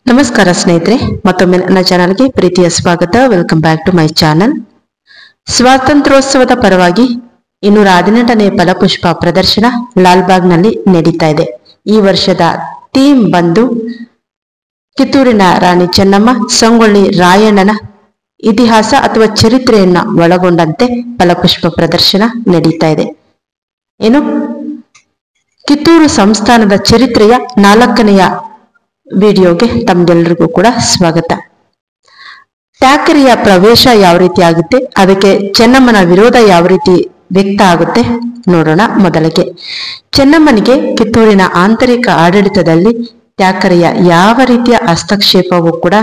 ನಮಸ್ಕಾರ ಸ್ನೇಹಿತರೆ, ಮತ್ತೊಮ್ಮೆ ನನ್ನ ಚಾನಲ್ಗೆ ಪ್ರೀತಿಯ ಸ್ವಾಗತ. Welcome back to my channel. ಸ್ವಾತಂತ್ರ್ಯೋತ್ಸವದ ಪರವಾಗಿ 218ನೇ ಫಲಪುಷ್ಪ ಪ್ರದರ್ಶನ ಲಾಲ್ಬಾಗ್ನಲ್ಲಿ ನಡೀತಾ ಇದೆ. ಈ ವರ್ಷದ ಥೀಮ್ ಬಂದು ಕಿತ್ತೂರಿನ ರಾಣಿ ಚೆನ್ನಮ್ಮ, ಸಂಗೊಳ್ಳಿ ರಾಯಣ್ಣನ ಇತಿಹಾಸ ಅಥವಾ ಚರಿತ್ರೆಯನ್ನ ಒಳಗೊಂಡಂತೆ ಫಲಪುಷ್ಪ ಪ್ರದರ್ಶನ ನಡೀತಾ ಇದೆ. ಕಿತ್ತೂರು ಸಂಸ್ಥಾನದ ಚರಿತ್ರೆಯ 4ನೆಯ ವಿಡಿಯೋಗೆ ತಮ್ಗೆಲ್ರಿಗೂ ಕೂಡ ಸ್ವಾಗತ. ತ್ಯಾಕರೆಯ ಪ್ರವೇಶ ಯಾವ ರೀತಿ ಆಗುತ್ತೆ, ಅದಕ್ಕೆ ಚೆನ್ನಮ್ಮನ ವಿರೋಧ ಯಾವ ರೀತಿ ವ್ಯಕ್ತ ಆಗುತ್ತೆ ನೋಡೋಣ. ಮೊದಲಿಗೆ ಚೆನ್ನಮ್ಮನಿಗೆ ಕಿತ್ತೂರಿನ ಆಂತರಿಕ ಆಡಳಿತದಲ್ಲಿ ತ್ಯಾಕರೆಯ ಯಾವ ರೀತಿಯ ಹಸ್ತಕ್ಷೇಪವೂ ಕೂಡ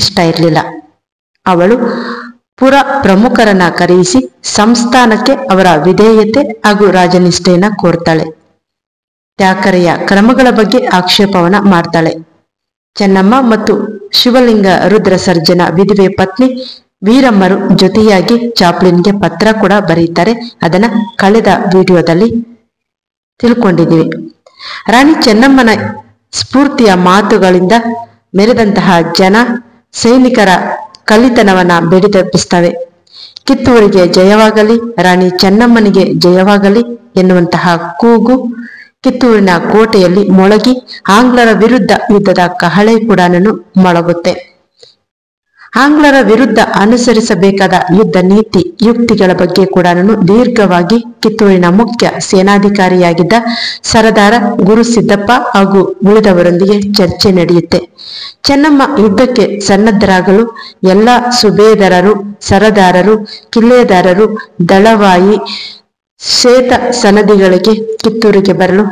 ಇಷ್ಟ ಇರಲಿಲ್ಲ. ಅವಳು ಪುರ ಪ್ರಮುಖರನ್ನ ಕರೆಯಿಸಿ ಸಂಸ್ಥಾನಕ್ಕೆ ಅವರ ವಿಧೇಯತೆ ಹಾಗೂ ರಾಜನಿಷ್ಠೆಯನ್ನ ಕೋರ್ತಾಳೆ. ತ್ಯಾಕರೆಯ ಕ್ರಮಗಳ ಬಗ್ಗೆ ಆಕ್ಷೇಪವನ್ನ ಮಾಡ್ತಾಳೆ. ಚೆನ್ನಮ್ಮ ಮತ್ತು ಶಿವಲಿಂಗ ರುದ್ರ ಸರ್ಜನ ವಿಧವೆ ಪತ್ನಿ ವೀರಮ್ಮರು ಜೊತೆಯಾಗಿ ಚಾಪ್ಲಿನ್ಗೆ ಪತ್ರ ಕೂಡ ಬರೀತಾರೆ. ಅದನ್ನ ಕಳೆದ ವಿಡಿಯೋದಲ್ಲಿ ತಿಳ್ಕೊಂಡಿದ್ದೀವಿ. ರಾಣಿ ಚೆನ್ನಮ್ಮನ ಸ್ಫೂರ್ತಿಯ ಮಾತುಗಳಿಂದ ಮೆರೆದಂತಹ ಜನ ಸೈನಿಕರ ಕಲಿತನವನ್ನ ಬೆಡಿದೆಬ್ಬಿಸ್ತವೆ. ಕಿತ್ತೂರಿಗೆ ಜಯವಾಗಲಿ, ರಾಣಿ ಚೆನ್ನಮ್ಮನಿಗೆ ಜಯವಾಗಲಿ ಎನ್ನುವಂತಹ ಕೂಗು ಕಿತ್ತೂರಿನ ಕೋಟೆಯಲ್ಲಿ ಮೊಳಗಿ ಆಂಗ್ಲರ ವಿರುದ್ಧ ಯುದ್ಧದ ಕಹಳೆ ಕೂಡ ಮೊಳಗುತ್ತೆ. ಆಂಗ್ಲರ ವಿರುದ್ಧ ಅನುಸರಿಸಬೇಕಾದ ಯುದ್ಧ ನೀತಿ ಯುಕ್ತಿಗಳ ಬಗ್ಗೆ ಕೂಡ ದೀರ್ಘವಾಗಿ ಕಿತ್ತೂರಿನ ಮುಖ್ಯ ಸೇನಾಧಿಕಾರಿಯಾಗಿದ್ದ ಸರದಾರ ಗುರುಸಿದ್ದಪ್ಪ ಹಾಗೂ ಉಳಿದವರೊಂದಿಗೆ ಚರ್ಚೆ ನಡೆಯುತ್ತೆ. ಚೆನ್ನಮ್ಮ ಯುದ್ಧಕ್ಕೆ ಸನ್ನದ್ಧರಾಗಲು ಎಲ್ಲ ಸುಬೇದರರು, ಸರದಾರರು, ಕಿಲ್ಲೆದಾರರು, ದಳವಾಯಿ, ಶ್ವೇತ ಸನದಿಗಳಿಗೆ ಕಿತ್ತೂರಿಗೆ ಬರಲು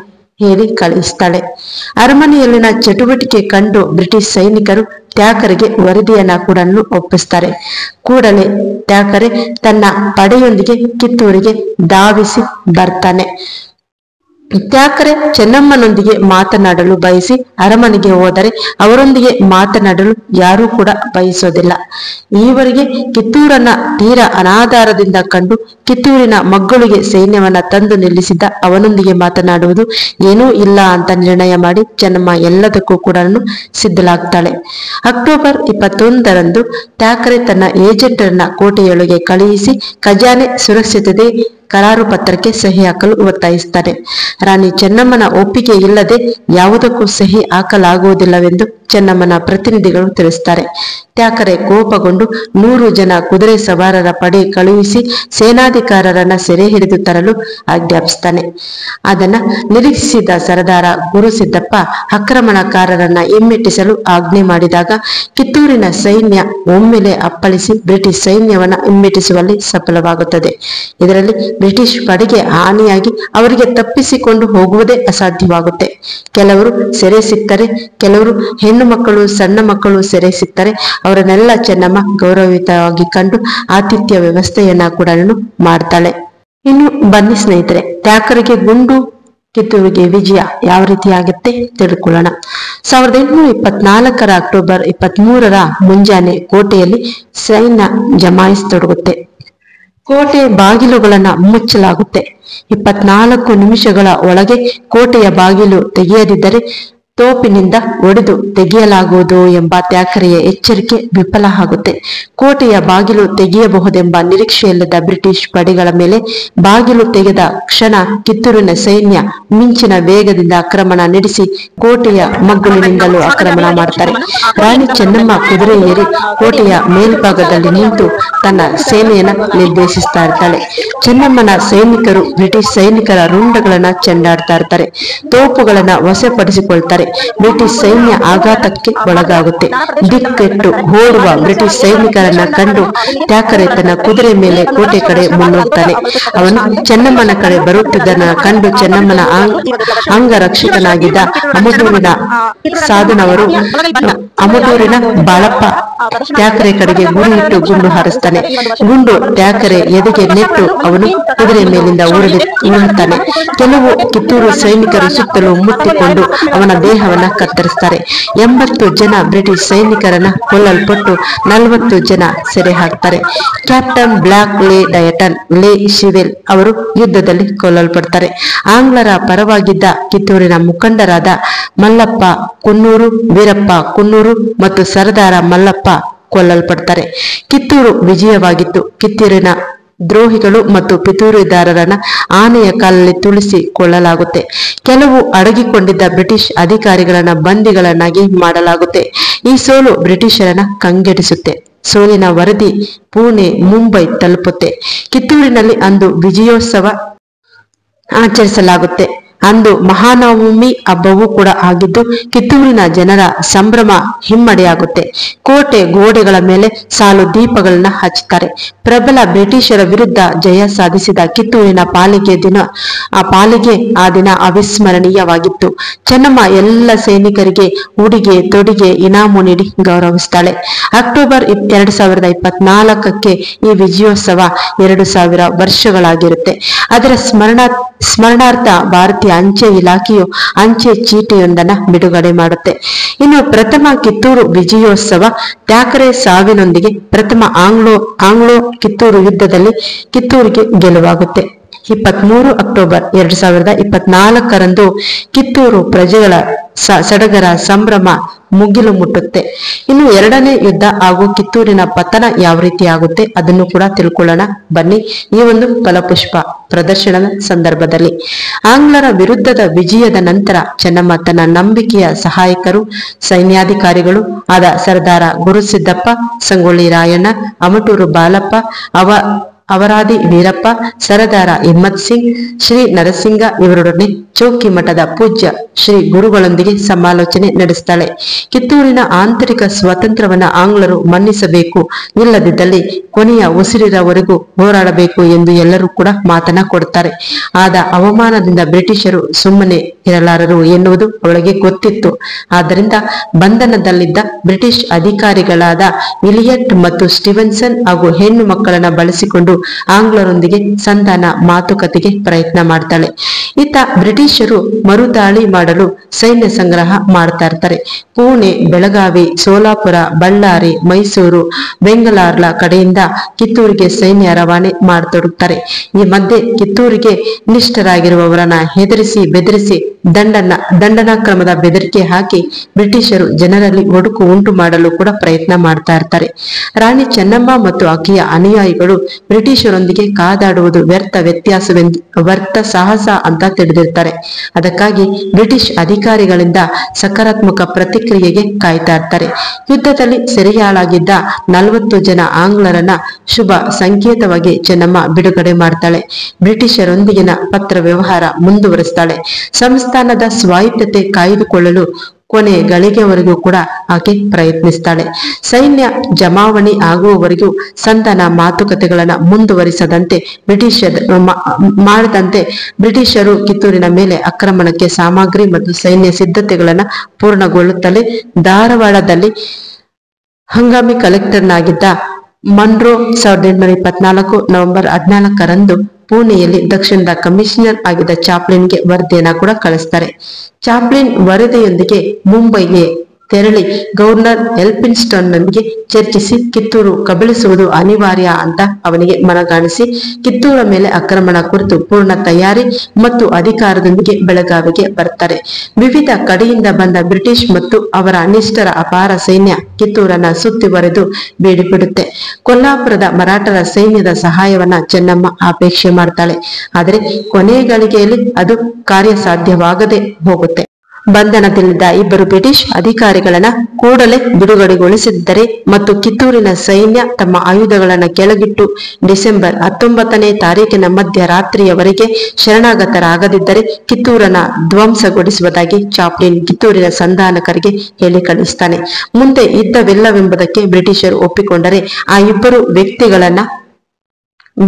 ಹೇಳಿ ಕಳುಹಿಸ್ತಾಳೆ. ಅರಮನೆಯಲ್ಲಿನ ಚಟುವಟಿಕೆ ಕಂಡು ಬ್ರಿಟಿಷ್ ಸೈನಿಕರು ತ್ಯಾಕರೆಗೆ ವರದಿಯನ್ನ ಕೂಡ ಒಪ್ಪಿಸ್ತಾರೆ. ಕೂಡಲೇ ತ್ಯಾಕರೆ ತನ್ನ ಪಡೆಯೊಂದಿಗೆ ಕಿತ್ತೂರಿಗೆ ಧಾವಿಸಿ ಬರ್ತಾನೆ. ತ್ಯಾಕರೆ ಚೆನ್ನಮ್ಮನೊಂದಿಗೆ ಮಾತನಾಡಲು ಬಯಸಿ ಅರಮನೆಗೆ ಹೋದರೆ ಅವರೊಂದಿಗೆ ಮಾತನಾಡಲು ಯಾರೂ ಕೂಡ ಬಯಸೋದಿಲ್ಲ. ಈವರೆಗೆ ಕಿತ್ತೂರನ್ನ ತೀರ ಅನಾಧಾರದಿಂದ ಕಂಡು ಕಿತ್ತೂರಿನ ಮಗ್ಗುಳಿಗೆ ಸೈನ್ಯವನ್ನ ತಂದು ನಿಲ್ಲಿಸಿದ್ದ ಅವನೊಂದಿಗೆ ಮಾತನಾಡುವುದು ಏನೂ ಇಲ್ಲ ಅಂತ ನಿರ್ಣಯ ಮಾಡಿ ಚೆನ್ನಮ್ಮ ಎಲ್ಲದಕ್ಕೂ ಕೂಡ ಸಿದ್ಧಲಾಗ್ತಾಳೆ. ಅಕ್ಟೋಬರ್ 21ರಂದು ತ್ಯಾಕರೆ ತನ್ನ ಏಜೆಂಟರನ್ನ ಕೋಟೆಯೊಳಗೆ ಕಳುಹಿಸಿ ಖಜಾನೆ ಸುರಕ್ಷಿತತೆ ಕರಾರು ಪತ್ರಕ್ಕೆ ಸಹಿ ಹಾಕಲು ಒತ್ತಾಯಿಸ್ತಾರೆ. ರಾಣಿ ಚೆನ್ನಮ್ಮನ ಒಪ್ಪಿಗೆ ಇಲ್ಲದೆ ಯಾವುದಕ್ಕೂ ಸಹಿ ಹಾಕಲಾಗುವುದಿಲ್ಲವೆಂದು ಚೆನ್ನಮ್ಮನ ಪ್ರತಿನಿಧಿಗಳು ತಿಳಿಸ್ತಾರೆ. ತ್ಯಾಕರೆ ಕೋಪಗೊಂಡು 100 ಜನ ಕುದುರೆ ಸವಾರರ ಪಡೆ ಕಳುಹಿಸಿ ಸೇನಾಧಿಕಾರರನ್ನ ಸೆರೆ ಹಿಡಿದು ತರಲು ಆಜ್ಞಾಪಿಸ್ತಾನೆ. ಅದನ್ನ ನಿರೀಕ್ಷಿಸಿದ ಸರದಾರ ಗುರುಸಿದ್ದಪ್ಪ ಆಕ್ರಮಣಕಾರರನ್ನ ಹಿಮ್ಮೆಟ್ಟಿಸಲು ಆಜ್ಞೆ ಮಾಡಿದಾಗ ಕಿತ್ತೂರಿನ ಸೈನ್ಯ ಒಮ್ಮೆಲೆ ಅಪ್ಪಳಿಸಿ ಬ್ರಿಟಿಷ್ ಸೈನ್ಯವನ್ನ ಹಿಮ್ಮೆಟ್ಟಿಸುವಲ್ಲಿ ಸಫಲವಾಗುತ್ತದೆ. ಇದರಲ್ಲಿ ಬ್ರಿಟಿಷ್ ಪಡೆಗೆ ಹಾನಿಯಾಗಿ ಅವರಿಗೆ ತಪ್ಪಿಸಿಕೊಂಡು ಹೋಗುವುದೇ ಅಸಾಧ್ಯವಾಗುತ್ತೆ. ಕೆಲವರು ಸೆರೆ ಸಿಗ್ತಾರೆ, ಕೆಲವರು ಹೆಣ್ಣು ಮಕ್ಕಳು, ಸಣ್ಣ ಮಕ್ಕಳು ಸೆರೆ ಸಿಗ್ತಾರೆ. ಅವರನ್ನೆಲ್ಲ ಚೆನ್ನಮ್ಮ ಗೌರವಯುತವಾಗಿ ಕಂಡು ಆತಿಥ್ಯ ವ್ಯವಸ್ಥೆಯನ್ನ ಕೂಡ ಮಾಡ್ತಾಳೆ. ಇನ್ನು ಬನ್ನಿ ಸ್ನೇಹಿತರೆ, ತ್ಯಾಕರೆಗೆ ಗುಂಡು, ಕಿತ್ತೂರಿಗೆ ವಿಜಯ ಯಾವ ರೀತಿ ಆಗುತ್ತೆ ತಿಳ್ಕೊಳ್ಳೋಣ. 1824 ಅಕ್ಟೋಬರ್ 23 ಮುಂಜಾನೆ ಕೋಟೆಯಲ್ಲಿ ಸೈನ್ಯ ಜಮಾಯಿಸತೊಡಗುತ್ತೆ. ಕೋಟೆ ಬಾಗಿಲುಗಳನ್ನ ಮುಚ್ಚಲಾಗುತ್ತೆ. 24 ನಿಮಿಷಗಳ ಒಳಗೆ ಕೋಟೆಯ ಬಾಗಿಲು ತೆಗೆಯದಿದ್ದರೆ ತೋಪಿನಿಂದ ಒಡೆದು ತೆಗೆಯಲಾಗುವುದು ಎಂಬ ತ್ಯಾಕರೆಯ ಎಚ್ಚರಿಕೆ ವಿಫಲ ಆಗುತ್ತೆ. ಕೋಟೆಯ ಬಾಗಿಲು ತೆಗೆಯಬಹುದೆಂಬ ನಿರೀಕ್ಷೆಯಲ್ಲಿದ್ದ ಬ್ರಿಟಿಷ್ ಪಡೆಗಳ ಮೇಲೆ ಬಾಗಿಲು ತೆಗೆದ ಕ್ಷಣ ಕಿತ್ತೂರಿನ ಸೈನ್ಯ ಮಿಂಚಿನ ವೇಗದಿಂದ ಆಕ್ರಮಣ ನಡೆಸಿ ಕೋಟೆಯ ಮಗ್ಗುಲಿನಿಂದಲೂ ಆಕ್ರಮಣ ಮಾಡ್ತಾರೆ. ರಾಣಿ ಚೆನ್ನಮ್ಮ ಕುದುರೆ ಏರಿ ಕೋಟೆಯ ಮೇಲ್ಭಾಗದಲ್ಲಿ ನಿಂತು ತನ್ನ ಸೇನೆಯನ್ನ ನಿರ್ದೇಶಿಸ್ತಾ ಇರ್ತಾಳೆ. ಚೆನ್ನಮ್ಮನ ಸೈನಿಕರು ಬ್ರಿಟಿಷ್ ಸೈನಿಕರ ರುಂಡಗಳನ್ನ ಚೆಂಡಾಡ್ತಾ ಇರ್ತಾರೆ. ತೋಪುಗಳನ್ನ ವಶಪಡಿಸಿಕೊಳ್ತಾರೆ. ಬ್ರಿಟಿಷ್ ಸೈನ್ಯ ಆಘಾತಕ್ಕೆ ಒಳಗಾಗುತ್ತೆ. ದಿಕ್ಕೆಟ್ಟು ಓಡುವ ಬ್ರಿಟಿಷ್ ಸೈನಿಕರನ್ನ ಕಂಡು ತ್ಯಾಕರೆ ತನ್ನ ಕುದುರೆ ಮೇಲೆ ಕೋಟೆ ಕಡೆ ಮುನ್ನುಗ್ತಾನೆ. ಅವನು ಚೆನ್ನಮ್ಮನ ಕಡೆ ಬರುತ್ತಿದ್ದನ್ನ ಕಂಡು ಚೆನ್ನಮ್ಮನ ಅಂಗರಕ್ಷಕನಾಗಿದ್ದ ಅಮದೂರಿನ ಸಾಧನವರು ಅಮದೂರಿನ ಬಾಳಪ್ಪ ತ್ಯಾಕರೆ ಕಡೆಗೆ ಗುರಿ ಇಟ್ಟು ಗುಂಡು ಹಾರಿಸ್ತಾನೆ. ಗುಂಡು ತ್ಯಾಕರೆ ಎದೆಗೆ ನೆಟ್ಟು ಅವನು ಕುದುರೆ ಮೇಲಿಂದ ಉರುಳುತ್ತಾನೆ. ಕೆಲವು ಕಿತ್ತೂರು ಸೈನಿಕರು ಸುತ್ತಲೂ ಮುತ್ತಿಕೊಂಡು ಅವನ ದೇಹವನ್ನ ಕತ್ತರಿಸ್ತಾರೆ. 80 ಜನ ಬ್ರಿಟಿಷ್ ಸೈನಿಕರನ್ನ ಕೊಲ್ಲಲ್ಪಟ್ಟು 40 ಜನ ಸೆರೆ ಹಾಕ್ತಾರೆ. ಕ್ಯಾಪ್ಟನ್ ಬ್ಲಾಕ್ ಲೇ ಡಯಟನ್ ಲೇ ಶಿವೆಲ್ ಅವರು ಯುದ್ಧದಲ್ಲಿ ಕೊಲ್ಲಲ್ಪಡ್ತಾರೆ. ಆಂಗ್ಲರ ಪರವಾಗಿದ್ದ ಕಿತ್ತೂರಿನ ಮುಖಂಡರಾದ ಮಲ್ಲಪ್ಪ ಕುನ್ನೂರು, ವೀರಪ್ಪ ಕುನ್ನೂರು ಮತ್ತು ಸರದಾರ ಮಲ್ಲಪ್ಪ ಕೊಲ್ಲಲ್ಪಡ್ತಾರೆ. ಕಿತ್ತೂರು ವಿಜಯವಾಗಿತ್ತು. ಕಿತ್ತೂರಿನ ದ್ರೋಹಿಗಳು ಮತ್ತು ಪಿತೂರಿದಾರರನ್ನ ಆನೆಯ ಕಾಲಲ್ಲಿ ತುಳಿಸಿ ಕೊಳ್ಳಲಾಗುತ್ತೆ. ಕೆಲವು ಅಡಗಿಕೊಂಡಿದ್ದ ಬ್ರಿಟಿಷ್ ಅಧಿಕಾರಿಗಳನ್ನ ಬಂದಿಗಳನ್ನಾಗಿ ಮಾಡಲಾಗುತ್ತೆ. ಈ ಸೋಲು ಬ್ರಿಟಿಷರನ್ನ ಕಂಗೆಡಿಸುತ್ತೆ. ಸೋಲಿನ ವರದಿ ಪುಣೆ, ಮುಂಬೈ ತಲುಪುತ್ತೆ. ಕಿತ್ತೂರಿನಲ್ಲಿ ಅಂದು ವಿಜಯೋತ್ಸವ ಆಚರಿಸಲಾಗುತ್ತೆ. ಅಂದು ಮಹಾನವಮಿ ಹಬ್ಬವೂ ಕೂಡ ಆಗಿದ್ದು ಕಿತ್ತೂರಿನ ಜನರ ಸಂಭ್ರಮ ಹಿಮ್ಮಡಿಯಾಗುತ್ತೆ. ಕೋಟೆ ಗೋಡೆಗಳ ಮೇಲೆ ಸಾಲು ದೀಪಗಳನ್ನ ಹಚ್ಚುತ್ತಾರೆ. ಪ್ರಬಲ ಬ್ರಿಟಿಷರ ವಿರುದ್ಧ ಜಯ ಸಾಧಿಸಿದ ಕಿತ್ತೂರಿನ ಪಾಲಿಗೆ ಆ ದಿನ ಅವಿಸ್ಮರಣೀಯವಾಗಿತ್ತು. ಚೆನ್ನಮ್ಮ ಎಲ್ಲ ಸೈನಿಕರಿಗೆ ಉಡುಗೆ ತೊಡುಗೆ ಇನಾಮು ನೀಡಿ ಗೌರವಿಸ್ತಾಳೆ. ಅಕ್ಟೋಬರ್ 2024 ಈ ವಿಜಯೋತ್ಸವ 2000 ವರ್ಷಗಳಾಗಿರುತ್ತೆ. ಅದರ ಸ್ಮರಣಾರ್ಥ ಭಾರತೀಯ ಅಂಚೆ ಇಲಾಖೆಯು ಅಂಚೆ ಚೀಟಿಯೊಂದನ್ನ ಬಿಡುಗಡೆ ಮಾಡುತ್ತೆ. ಇನ್ನು ಪ್ರಥಮ ಕಿತ್ತೂರು ವಿಜಯೋತ್ಸವ ತ್ಯಾಕರೆ ಸಾವಿನೊಂದಿಗೆ ಪ್ರಥಮ ಆಂಗ್ಲೋ ಕಿತ್ತೂರು ಯುದ್ಧದಲ್ಲಿ ಕಿತ್ತೂರಿಗೆ ಗೆಲುವಾಗುತ್ತೆ. 23 ಅಕ್ಟೋಬರ್ 2024 ಕಿತ್ತೂರು ಪ್ರಜೆಗಳ ಸಡಗರ ಸಂಭ್ರಮ ಮುಗಿಲು ಮುಟ್ಟುತ್ತೆ. ಇನ್ನು ಎರಡನೇ ಯುದ್ಧ ಹಾಗೂ ಕಿತ್ತೂರಿನ ಪತನ ಯಾವ ರೀತಿ ಆಗುತ್ತೆ ಅದನ್ನು ಕೂಡ ತಿಳ್ಕೊಳ್ಳೋಣ ಬನ್ನಿ. ಈ ಒಂದು ಫಲಪುಷ್ಪ ಪ್ರದರ್ಶನದ ಸಂದರ್ಭದಲ್ಲಿ ಆಂಗ್ಲರ ವಿರುದ್ಧದ ವಿಜಯದ ನಂತರ ಚೆನ್ನಮ್ಮ ತನ್ನ ನಂಬಿಕೆಯ ಸಹಾಯಕರು, ಸೈನ್ಯಾಧಿಕಾರಿಗಳು ಆದ ಸರ್ದಾರ ಗುರುಸಿದ್ದಪ್ಪ, ಸಂಗೊಳ್ಳಿ ರಾಯಣ್ಣ, ಅಮಟೂರು ಬಾಲಪ್ಪ, ಅವರಾದಿ ವೀರಪ್ಪ, ಸರದಾರ ಹಿಮ್ಮತ್ ಸಿಂಗ್, ಶ್ರೀ ನರಸಿಂಗ ಇವರೊಡನೆ ಚೌಕಿ ಮಠದ ಪೂಜ್ಯ ಶ್ರೀ ಗುರುಗಳೊಂದಿಗೆ ಸಮಾಲೋಚನೆ ನಡೆಸ್ತಾಳೆ. ಕಿತ್ತೂರಿನ ಆಂತರಿಕ ಸ್ವಾತಂತ್ರ್ಯವನ್ನ ಆಂಗ್ಲರು ಮನ್ನಿಸಬೇಕು, ಇಲ್ಲದಿದ್ದಲ್ಲಿ ಕೊನೆಯ ಉಸಿರಿರವರೆಗೂ ಹೋರಾಡಬೇಕು ಎಂದು ಎಲ್ಲರೂ ಕೂಡ ಮಾತನ್ನ ಕೊಡ್ತಾರೆ. ಆದ ಅವಮಾನದಿಂದ ಬ್ರಿಟಿಷರು ಸುಮ್ಮನೆ ಇರಲಾರರು ಎನ್ನುವುದು ಅವಳಿಗೆ ಗೊತ್ತಿತ್ತು. ಆದ್ದರಿಂದ ಬಂಧನದಲ್ಲಿದ್ದ ಬ್ರಿಟಿಷ್ ಅಧಿಕಾರಿಗಳಾದ ಇಲಿಯಟ್ ಮತ್ತು ಸ್ಟಿವೆನ್ಸನ್ ಹಾಗೂ ಹೆಣ್ಣು ಮಕ್ಕಳನ್ನ ಬಳಸಿಕೊಂಡು ಆಂಗ್ಲರೊಂದಿಗೆ ಸಂಧಾನ ಮಾತುಕತೆಗೆ ಪ್ರಯತ್ನ ಮಾಡ್ತಾಳೆ. ಇತ್ತ ಬ್ರಿಟಿಷರು ಮರುದಾಳಿ ಮಾಡಲು ಸೈನ್ಯ ಸಂಗ್ರಹ ಮಾಡ್ತಾ ಇರ್ತಾರೆ. ಪುಣೆ, ಬೆಳಗಾವಿ, ಸೋಲಾಪುರ, ಬಳ್ಳಾರಿ, ಮೈಸೂರು, ಬೆಂಗಳೂರ್ಲ ಕಡೆಯಿಂದ ಕಿತ್ತೂರಿಗೆ ಸೈನ್ಯ ರವಾನೆ ಮಾಡತೊಡಗುತ್ತಾರೆ. ಈ ಮಧ್ಯೆ ಕಿತ್ತೂರಿಗೆ ನಿಷ್ಠರಾಗಿರುವವರನ್ನ ಹೆದರಿಸಿ ಬೆದರಿಸಿ ದಂಡನಾ ಕ್ರಮದ ಬೆದರಿಕೆ ಹಾಕಿ ಬ್ರಿಟಿಷರು ಜನರಲ್ಲಿ ಒಡುಕು ಉಂಟು ಮಾಡಲು ಕೂಡ ಪ್ರಯತ್ನ ಮಾಡ್ತಾ ಇರ್ತಾರೆ. ರಾಣಿ ಚೆನ್ನಮ್ಮ ಮತ್ತು ಆಕೆಯ ಅನುಯಾಯಿಗಳು ಬ್ರಿಟಿಷರೊಂದಿಗೆ ಕಾದಾಡುವುದು ವ್ಯರ್ಥ ಸಾಹಸ ಅಂತ ತಿಳಿದಿರ್ತಾರೆ. ಅದಕ್ಕಾಗಿ ಬ್ರಿಟಿಷ್ ಅಧಿಕಾರಿಗಳಿಂದ ಸಕಾರಾತ್ಮಕ ಪ್ರತಿಕ್ರಿಯೆಗೆ ಕಾಯ್ತಾ ಇರ್ತಾರೆ. ಯುದ್ಧದಲ್ಲಿ ಸೆರೆಯಾಳಾಗಿದ್ದ 40 ಜನ ಆಂಗ್ಲರನ್ನ ಶುಭ ಸಂಕೇತವಾಗಿ ಚೆನ್ನಮ್ಮ ಬಿಡುಗಡೆ ಮಾಡ್ತಾಳೆ. ಬ್ರಿಟಿಷರೊಂದಿಗಿನ ಪತ್ರ ವ್ಯವಹಾರ ಮುಂದುವರಿಸ್ತಾಳೆ. ಸಂಸ್ಥಾನದ ಸ್ವಾಯತ್ತತೆ ಕಾಯ್ದುಕೊಳ್ಳಲು ಕೊನೆ ಗಳಿಗೆವರೆಗೂ ಕೂಡ ಆಕೆ ಪ್ರಯತ್ನಿಸ್ತಾಳೆ. ಸೈನ್ಯ ಜಮಾವಣೆ ಆಗುವವರೆಗೂ ಸಂಧಾನ ಮಾತುಕತೆಗಳನ್ನ ಮುಂದುವರಿಸದಂತೆ ಬ್ರಿಟಿಷರು ಕಿತ್ತೂರಿನ ಮೇಲೆ ಆಕ್ರಮಣಕ್ಕೆ ಸಾಮಗ್ರಿ ಮತ್ತು ಸೈನ್ಯ ಸಿದ್ಧತೆಗಳನ್ನ ಪೂರ್ಣಗೊಳ್ಳುತ್ತಲೇ ಧಾರವಾಡದಲ್ಲಿ ಹಂಗಾಮಿ ಕಲೆಕ್ಟರ್ನಾಗಿದ್ದ ಮನ್ರೋ 1824 ನವೆಂಬರ್ 14 ಪುಣೆಯಲ್ಲಿ ದಕ್ಷಿಣದ ಕಮಿಷನರ್ ಆಗಿದ್ದ ಚಾಪ್ಲಿನ್ಗೆ ವರದಿಯನ್ನ ಕೂಡ ಕಳಿಸ್ತಾರೆ. ಚಾಪ್ಲಿನ್ ವರದಿಯೊಂದಿಗೆ ಮುಂಬೈಗೆ ತೆರಳಿ ಗವರ್ನರ್ ಎಲ್ಫಿನ್ಸ್ಟನ್ ನೊಂದಿಗೆ ಚರ್ಚಿಸಿ ಕಿತ್ತೂರು ಕಬಳಿಸುವುದು ಅನಿವಾರ್ಯ ಅಂತ ಅವನಿಗೆ ಮನಗಾಣಿಸಿ ಕಿತ್ತೂರ ಮೇಲೆ ಆಕ್ರಮಣ ಕುರಿತು ಪೂರ್ಣ ತಯಾರಿ ಮತ್ತು ಅಧಿಕಾರದೊಂದಿಗೆ ಬೆಳಗಾವಿಗೆ ಬರ್ತಾರೆ. ವಿವಿಧ ಕಡೆಯಿಂದ ಬಂದ ಬ್ರಿಟಿಷ್ ಮತ್ತು ಅವರ ಅನಿಷ್ಟರ ಅಪಾರ ಸೈನ್ಯ ಕಿತ್ತೂರನ್ನ ಸುತ್ತಿವರೆದು ಬೇಡಿಬಿಡುತ್ತೆ. ಕೊಲ್ಲಾಪುರದ ಮರಾಠರ ಸೈನ್ಯದ ಸಹಾಯವನ್ನ ಚೆನ್ನಮ್ಮ ಅಪೇಕ್ಷೆ ಮಾಡ್ತಾಳೆ. ಆದರೆ ಕೊನೆ ಗಳಿಗೆಯಲ್ಲಿ ಅದು ಕಾರ್ಯಸಾಧ್ಯವಾಗದೆ ಹೋಗುತ್ತೆ. ಬಂಧನದಲ್ಲಿದ್ದ ಇಬ್ಬರು ಬ್ರಿಟಿಷ್ ಅಧಿಕಾರಿಗಳನ್ನ ಕೂಡಲೇ ಬಿಡುಗಡೆಗೊಳಿಸಿದ್ದರೆ ಮತ್ತು ಕಿತ್ತೂರಿನ ಸೈನ್ಯ ತಮ್ಮ ಆಯುಧಗಳನ್ನ ಕೆಳಗಿಟ್ಟು ಡಿಸೆಂಬರ್ 19ನೇ ತಾರೀಕಿನ ಮಧ್ಯರಾತ್ರಿಯವರೆಗೆ ಶರಣಾಗತರಾಗದಿದ್ದರೆ ಕಿತ್ತೂರನ್ನ ಧ್ವಂಸಗೊಳಿಸುವುದಾಗಿ ಚಾಪ್ಲಿನ್ ಕಿತ್ತೂರಿನ ಸಂಧಾನಕರಿಗೆ ಹೇಳಿ ಕಳಿಸ್ತಾನೆ. ಮುಂದೆ ಯುದ್ಧವಿಲ್ಲವೆಂಬುದಕ್ಕೆ ಬ್ರಿಟಿಷರು ಒಪ್ಪಿಕೊಂಡರೆ ಆ ಇಬ್ಬರು ವ್ಯಕ್ತಿಗಳನ್ನ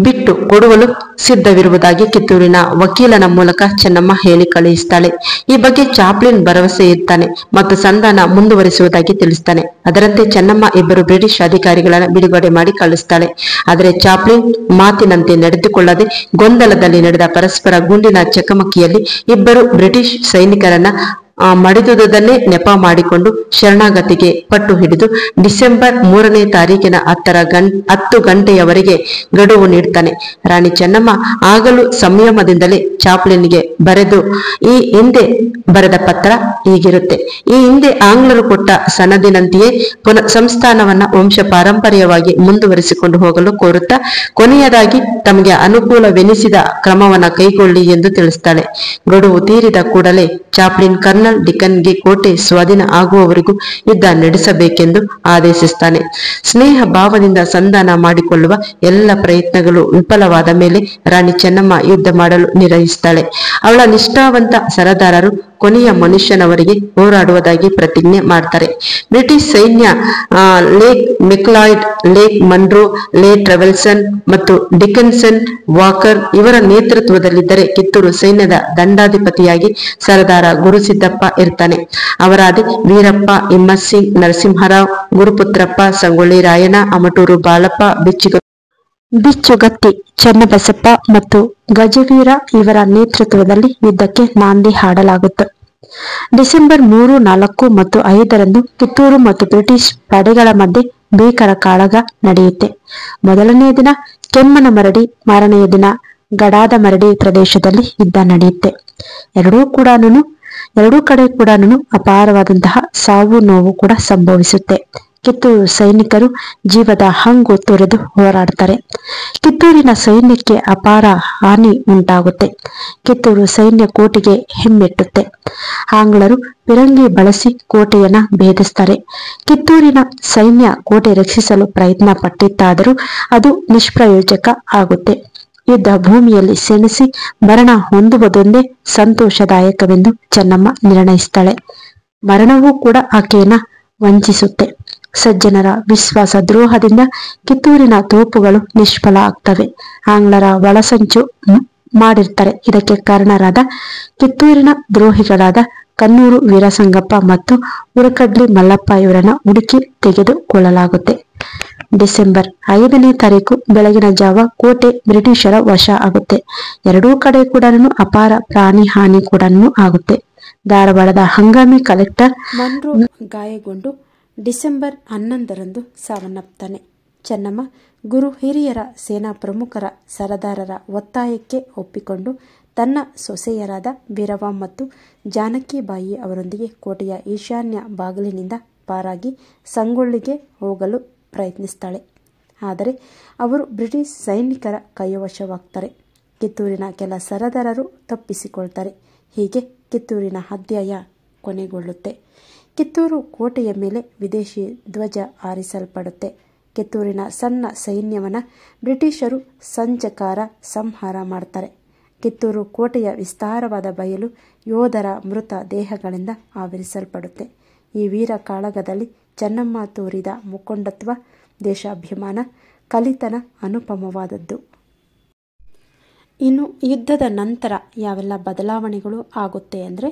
ಬಿಟ್ಟು ಕೊಡುವಲು ಸಿದ್ಧವಿರುವುದಾಗಿ ಕಿತ್ತೂರಿನ ವಕೀಲನ ಮೂಲಕ ಚೆನ್ನಮ್ಮ ಹೇಳಿ ಕಳುಹಿಸ್ತಾಳೆ. ಈ ಬಗ್ಗೆ ಚಾಪ್ಲಿನ್ ಭರವಸೆ ಇರ್ತಾನೆ ಮತ್ತು ಸಂಧಾನ ಮುಂದುವರಿಸುವುದಾಗಿ ತಿಳಿಸ್ತಾನೆ. ಅದರಂತೆ ಚೆನ್ನಮ್ಮ ಇಬ್ಬರು ಬ್ರಿಟಿಷ್ ಅಧಿಕಾರಿಗಳನ್ನ ಬಿಡುಗಡೆ ಮಾಡಿ ಕಳಿಸ್ತಾಳೆ. ಆದರೆ ಚಾಪ್ಲಿನ್ ಮಾತಿನಂತೆ ನಡೆದುಕೊಳ್ಳದೆ ಗೊಂದಲದಲ್ಲಿ ನಡೆದ ಪರಸ್ಪರ ಗುಂಡಿನ ಚಕಮಕಿಯಲ್ಲಿ ಇಬ್ಬರು ಬ್ರಿಟಿಷ್ ಸೈನಿಕರನ್ನ ಮಡಿದುದನ್ನೇ ನೆಪ ಮಾಡಿಕೊಂಡು ಶರಣಾಗತಿಗೆ ಪಟ್ಟು ಹಿಡಿದು ಡಿಸೆಂಬರ್ 3ನೇ ತಾರೀಕಿನ 10 ಗಂಟೆಯವರೆಗೆ ಗಡುವು ನೀಡ್ತಾನೆ. ರಾಣಿ ಚೆನ್ನಮ್ಮ ಆಗಲೂ ಸಂಯಮದಿಂದಲೇ ಚಾಪ್ಲಿನ್ಗೆ ಬರೆದು ಈ ಹಿಂದೆ ಬರೆದ ಪತ್ರ ಹೀಗಿರುತ್ತೆ. ಈ ಹಿಂದೆ ಆಂಗ್ಲರು ಕೊಟ್ಟ ಸನದಿನಂತೆಯೇ ಪುನಃ ಸಂಸ್ಥಾನವನ್ನ ವಂಶ ಪಾರಂಪರ್ಯವಾಗಿ ಮುಂದುವರಿಸಿಕೊಂಡು ಹೋಗಲು ಕೋರುತ್ತಾ ಕೊನೆಯದಾಗಿ ತಮಗೆ ಅನುಕೂಲವೆನಿಸಿದ ಕ್ರಮವನ್ನ ಕೈಗೊಳ್ಳಿ ಎಂದು ತಿಳಿಸ್ತಾಳೆ. ಗಡುವು ತೀರಿದ ಕೂಡಲೇ ಚಾಪ್ಲಿನ್ ಕರ್ನಲ್ ಡಿಕನ್ಗೆ ಕೋಟೆ ಸ್ವಾಧೀನ ಆಗುವವರೆಗೂ ಯುದ್ಧ ನಡೆಸಬೇಕೆಂದು ಆದೇಶಿಸ್ತಾನೆ. ಸ್ನೇಹ ಭಾವದಿಂದ ಸಂಧಾನ ಮಾಡಿಕೊಳ್ಳುವ ಎಲ್ಲ ಪ್ರಯತ್ನಗಳು ವಿಫಲವಾದ ಮೇಲೆ ರಾಣಿ ಚೆನ್ನಮ್ಮ ಯುದ್ಧ ಮಾಡಲು ನಿರ್ಣಯಿಸ್ತಾಳೆ. ಅವಳ ನಿಷ್ಠಾವಂತ ಸರದಾರರು ಕೊನೆಯ ಮನುಷ್ಯನವರೆಗೆ ಹೋರಾಡುವುದಾಗಿ ಪ್ರತಿಜ್ಞೆ ಮಾಡ್ತಾರೆ. ಬ್ರಿಟಿಷ್ ಸೈನ್ಯ ಲೇಕ್ ಮೆಕ್ಲಾಯ್ಡ್, ಲೇಕ್ ಮನ್ರೋ, ಲೇಟ್ ಟ್ರೆವೆಲ್ಸನ್ ಮತ್ತು ಡಿಕನ್ಸನ್ ವಾಕರ್ ಇವರ ನೇತೃತ್ವದಲ್ಲಿದ್ದರೆ ಕಿತ್ತೂರು ಸೈನ್ಯದ ದಂಡಾಧಿಪತಿಯಾಗಿ ಸರದಾರ ಗುರುಸಿದ್ದಪ್ಪ ಇರ್ತಾನೆ. ಅವರಾದಿ ವೀರಪ್ಪ, ಹಿಮ್ಮತ್ ಸಿಂಗ್, ನರಸಿಂಹರಾವ್, ಗುರುಪುತ್ರಪ್ಪ, ಸಂಗೊಳ್ಳಿ ರಾಯಣ್ಣ, ಅಮಟೂರು ಬಾಳಪ್ಪ, ಬಿಚ್ಚುಗತ್ತಿ ಚನ್ನಬಸಪ್ಪ ಮತ್ತು ಗಜವೀರ ಇವರ ನೇತೃತ್ವದಲ್ಲಿ ಯುದ್ಧಕ್ಕೆ ನಾಂದಿ ಹಾಡಲಾಗುತ್ತೆ. ಡಿಸೆಂಬರ್ 3, 4 ಮತ್ತು 5ರಂದು ಕಿತ್ತೂರು ಮತ್ತು ಬ್ರಿಟಿಷ್ ಪಡೆಗಳ ಮಧ್ಯೆ ಭೀಕರ ಕಾಳಗ ನಡೆಯುತ್ತೆ. ಮೊದಲನೆಯ ದಿನ ಕೆಮ್ಮನಮರಡಿ, ಮಾರನೆಯ ದಿನ ಗಡಾದ ಮರಡಿ ಪ್ರದೇಶದಲ್ಲಿ ಯುದ್ಧ ನಡೆಯುತ್ತೆ. ಎರಡೂ ಕಡೆ ಕೂಡ ಅಪಾರವಾದಂತಹ ಸಾವು ನೋವು ಕೂಡ ಸಂಭವಿಸುತ್ತೆ. ಕಿತ್ತೂರು ಸೈನಿಕರು ಜೀವದ ಹಂಗು ತೊರೆದು ಹೋರಾಡ್ತಾರೆ. ಕಿತ್ತೂರಿನ ಸೈನ್ಯಕ್ಕೆ ಅಪಾರ ಹಾನಿ ಉಂಟಾಗುತ್ತೆ. ಕಿತ್ತೂರು ಸೈನ್ಯ ಕೋಟೆಗೆ ಹಿಮ್ಮೆಟ್ಟುತ್ತೆ. ಆಂಗ್ಲರು ಪಿರಂಗಿ ಬಳಸಿ ಕೋಟೆಯನ್ನ ಭೇದಿಸ್ತಾರೆ. ಕಿತ್ತೂರಿನ ಸೈನ್ಯ ಕೋಟೆ ರಕ್ಷಿಸಲು ಪ್ರಯತ್ನ ಪಟ್ಟಿತ್ತಾದರೂ ಅದು ನಿಷ್ಪ್ರಯೋಜಕ ಆಗುತ್ತೆ. ಯುದ್ಧ ಭೂಮಿಯಲ್ಲಿ ಸೆಣಸಿ ಮರಣ ಹೊಂದುವುದೊಂದೇ ಸಂತೋಷದಾಯಕವೆಂದು ಚೆನ್ನಮ್ಮ ನಿರ್ಣಯಿಸ್ತಾಳೆ. ಮರಣವೂ ಕೂಡ ಆಕೆಯನ್ನ ವಂಚಿಸುತ್ತೆ. ಸಜ್ಜನರ ವಿಶ್ವಾಸ ದ್ರೋಹದಿಂದ ಕಿತ್ತೂರಿನ ತೋಪುಗಳು ನಿಷ್ಫಲ ಆಗ್ತವೆ. ಆಂಗ್ಲರ ಒಳಸಂಚು ಮಾಡಿರ್ತಾರೆ. ಇದಕ್ಕೆ ಕಾರಣರಾದ ಕಿತ್ತೂರಿನ ದ್ರೋಹಿಗಳಾದ ಕನ್ನೂರು ವೀರಸಂಗಪ್ಪ ಮತ್ತು ಉರಕಡ್ಲಿ ಮಲ್ಲಪ್ಪ ಇವರನ್ನ ಹುಡುಕಿ ತೆಗೆದುಕೊಳ್ಳಲಾಗುತ್ತೆ. ಡಿಸೆಂಬರ್ 5ನೇ ತಾರೀಕು ಬೆಳಗಿನ ಜಾವ ಕೋಟೆ ಬ್ರಿಟಿಷರ ವಶ ಆಗುತ್ತೆ. ಎರಡೂ ಕಡೆ ಕೂಡ ಅಪಾರ ಪ್ರಾಣಿ ಹಾನಿ ಕೂಡ ಆಗುತ್ತೆ. ಧಾರವಾಡದ ಹಂಗಾಮಿ ಕಲೆಕ್ಟರ್ ಮನ್ರೋ ಗಾಯಗೊಂಡು ಡಿಸೆಂಬರ್ 11ರಂದು ಸಾವನ್ನಪ್ತಾನೆ. ಚೆನ್ನಮ್ಮ ಗುರು ಹಿರಿಯರ ಸೇನಾ ಪ್ರಮುಖರ ಸರದಾರರ ಒತ್ತಾಯಕ್ಕೆ ಒಪ್ಪಿಕೊಂಡು ತನ್ನ ಸೊಸೆಯರಾದ ವೀರವ್ವ ಮತ್ತು ಜಾನಕಿಬಾಯಿ ಅವರೊಂದಿಗೆ ಕೋಟೆಯ ಈಶಾನ್ಯ ಬಾಗಿಲಿನಿಂದ ಪಾರಾಗಿ ಸಂಗೊಳ್ಳಿಗೆ ಹೋಗಲು ಪ್ರಯತ್ನಿಸ್ತಾಳೆ. ಆದರೆ ಅವರು ಬ್ರಿಟಿಷ್ ಸೈನಿಕರ ಕೈವಶವಾಗ್ತಾರೆ. ಕಿತ್ತೂರಿನ ಕೆಲ ಸರದಾರರು ತಪ್ಪಿಸಿಕೊಳ್ತಾರೆ. ಹೀಗೆ ಕಿತ್ತೂರಿನ ಅಧ್ಯಾಯ ಕೊನೆಗೊಳ್ಳುತ್ತೆ. ಕಿತ್ತೂರು ಕೋಟೆಯ ಮೇಲೆ ವಿದೇಶಿ ಧ್ವಜ ಹಾರಿಸಲ್ಪಡುತ್ತೆ. ಕಿತ್ತೂರಿನ ಸಣ್ಣ ಸೈನ್ಯವನ್ನ ಬ್ರಿಟಿಷರು ಸಂಚಕಾರ ಸಂಹಾರ ಮಾಡ್ತಾರೆ. ಕಿತ್ತೂರು ಕೋಟೆಯ ವಿಸ್ತಾರವಾದ ಬಯಲು ಯೋಧರ ಮೃತ ದೇಹಗಳಿಂದ ಆವರಿಸಲ್ಪಡುತ್ತೆ. ಈ ವೀರ ಕಾಳಗದಲ್ಲಿ ಚೆನ್ನಮ್ಮ ತೋರಿದ ಮುಖಂಡತ್ವ, ದೇಶಾಭಿಮಾನ, ಕಲಿತನ ಅನುಪಮವಾದದ್ದು. ಇನ್ನು ಯುದ್ಧದ ನಂತರ ಯಾವೆಲ್ಲ ಬದಲಾವಣೆಗಳು ಆಗುತ್ತೆ ಅಂದರೆ,